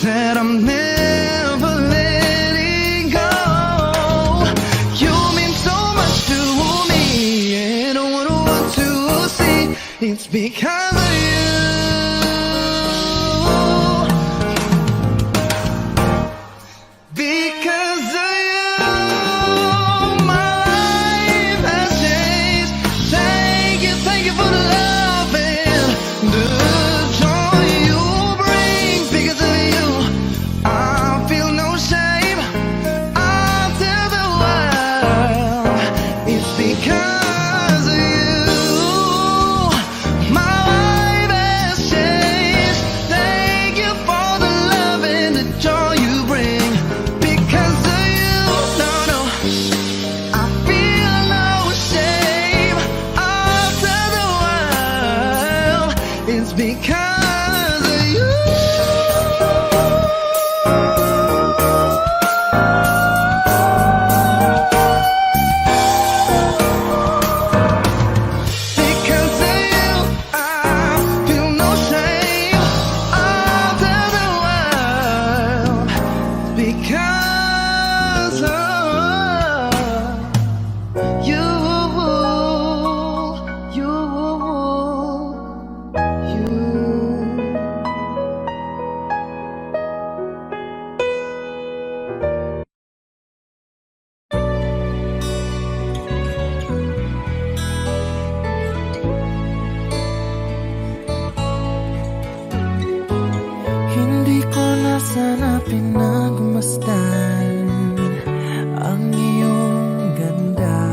that I'm never letting go. You mean so much to me, and I wouldn't want to see it's because of you. Because of you, my life has changed. Thank you for the love and the joy you bring. Because of you, I feel no shame. I'll tell the world it's because of you. My life has changed. Thank you for the love and the joy you bring. Because of you, no, no, I feel no shame. I'll tell the world it's because of you. Because of you, I feel no shame. I'll tell the world because of you. Hindi ko na sana pinagmasdan ang iyong ganda,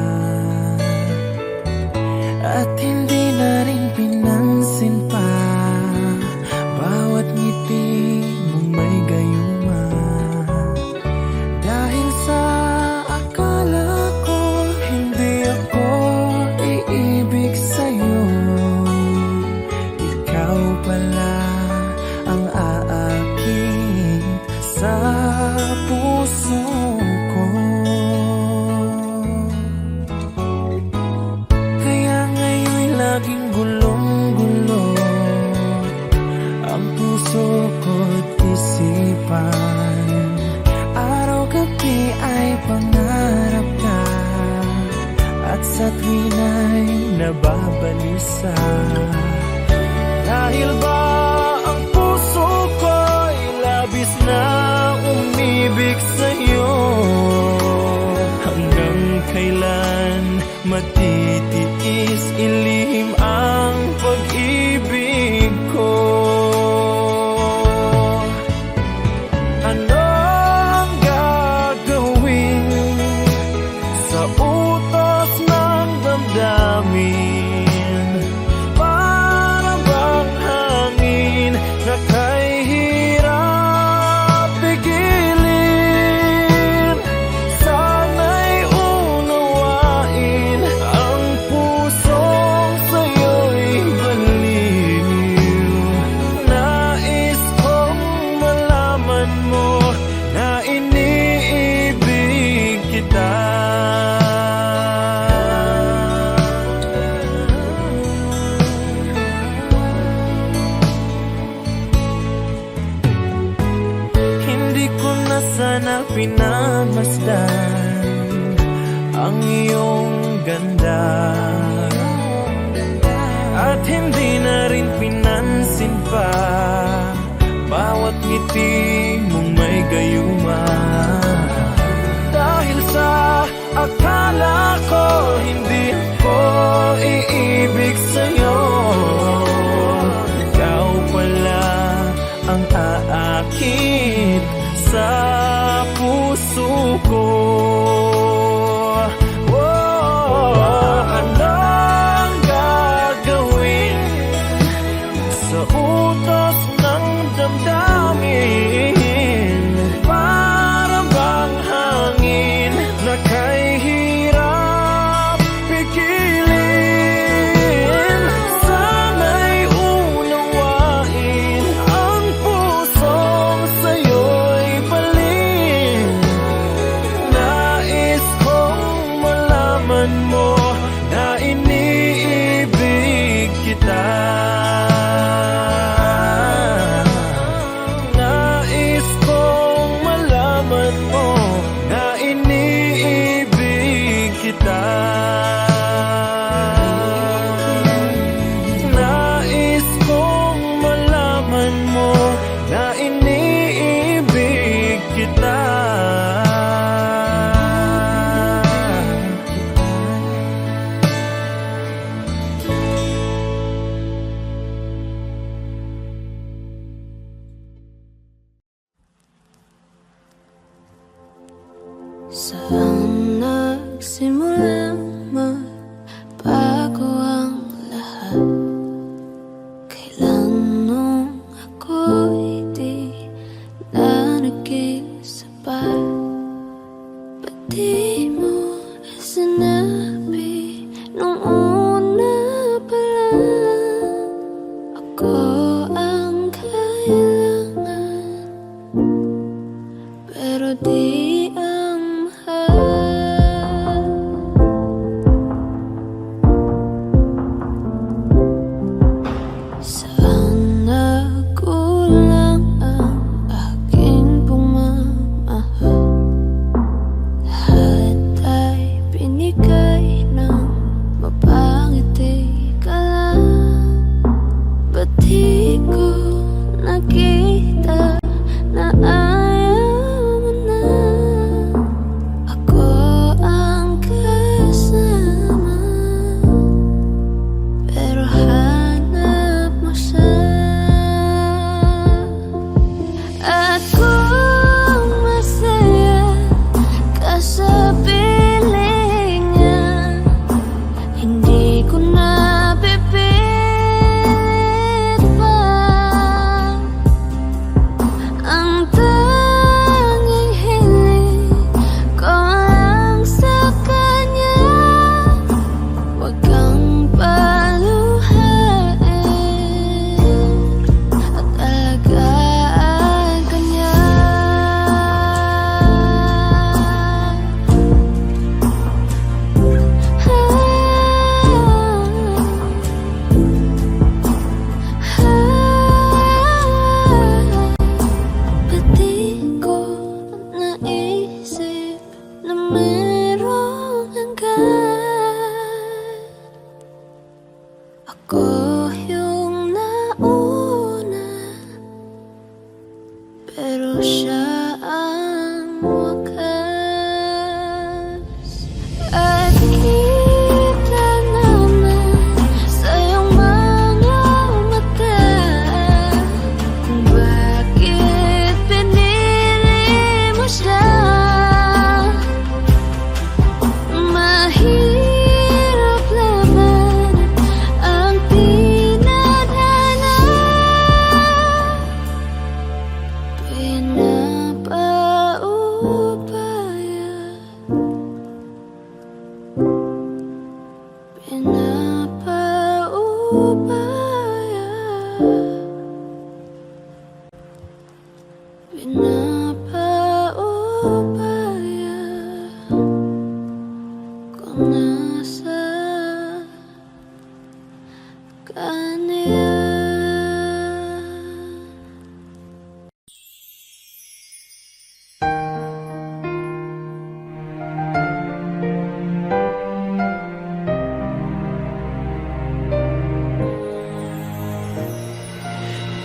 at hindi na rin pinansin pa bawat ngiti mong may gayuma. Dahil sa akala ko hindi ako iibig sa'yo, ikaw pala ang aakit sa puso ko. Kaya ngayon'y laging gulong-gulo ang puso ko't isipan. Araw-gabi ay pangarap ka, at sa tuwin ay nababalisa. Dahil ba pinagmasdan ang iyong ganda, at hindi na rin pinansin pa bawat ngiti mong may gayuma. Dahil sa akala ko hindi ako iibig sa'yo, ikaw pala ang aakit sa puso ko. Anong gagawin sa utos ng damdamin? Para bang hangin na kay hirap pigilin? Sana'y unawain ang pusong sa'yo'y balin. Nais kong malaman mo na iniibig kita. Nais kong malaman mo na iniibig kita. Nais kong malaman mo na iniibig kita. Saan nagsimulang magbago ang lahat? Kailan nung ako'y di na naging sapat? Ba't di mo sinabi nung una pa lang ako ang kailangan, pero di ang mahal? Saan nagkulang ang aking pagmamahal? Lahat ay binigay ng mapangiti ka lang. Ba't di ko nakita na ayaw mo na ako ang kasama? Pero hanap mo siya.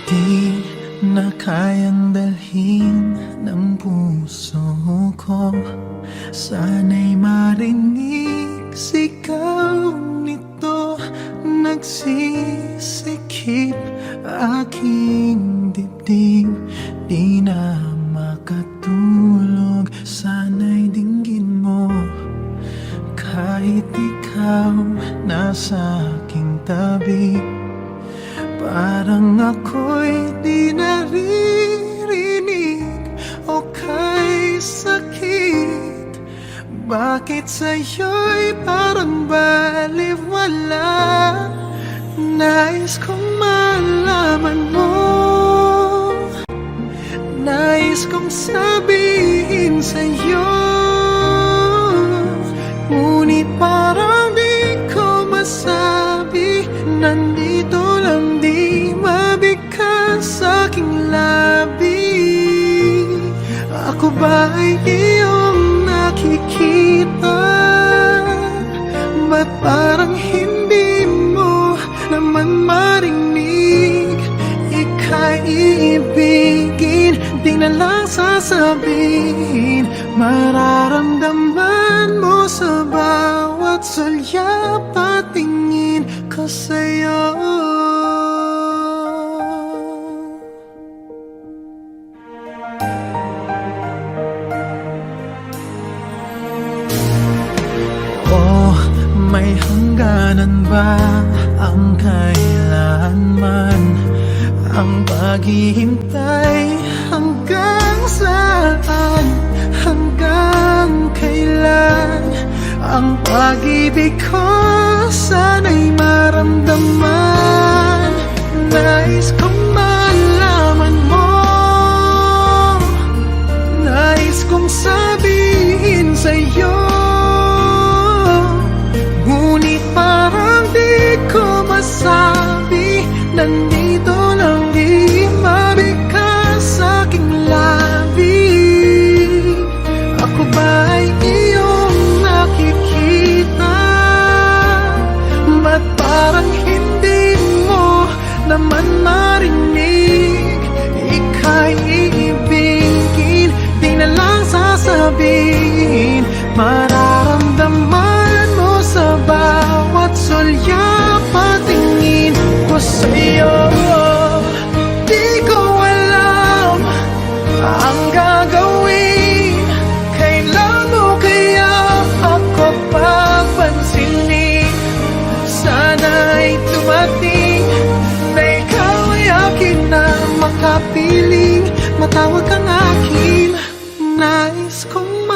Di na kayang dalhin ng puso ko. Sana'y marinig sigaw nito. Nagsisikip aking dibdib. Di na makatulog. Sana'y dinggin mo. Kahit ikaw nasa aking tabi, parang ako'y di naririnig o kay sakit. Bakit sa'yo'y parang baliwala? Nais kong malaman mo. Nais kong sabihin sa'yo, ngunit parang di ko masabi. Nandito lang, di mabikas aking labi. Ako ba ay iyong nakikita? Ba't parang hindi mo naman marinig? Ika'y iibigin, di na lang sasabihin. Mararamdaman mo sa bawat sulyap at tingin ko sa'yo. Oh, may hangganan ba ang kailanman? Ang paghihintay hanggang saan? Hanggang kailan? Ang pag-ibig ko sana'y maramdaman. Nais kong malaman mo. Nais kong sabihin sa'yo, ngunit parang di ko masabi. Nandito lang, di mabikas aking labi. Ako ba'y iyong nakikita? Ba't parang hindi mo naman marinig? Ika'y iibigin, di na lang sasabihin. Mararamdaman mo sa bawat sulyap at tingin ko sa'yo. Di ko alam ang gagawin. Kailan mo kaya ako papansinin? Sana'y tumating na ikaw ay akin na makapiling. Matawag kang akin. Nais kong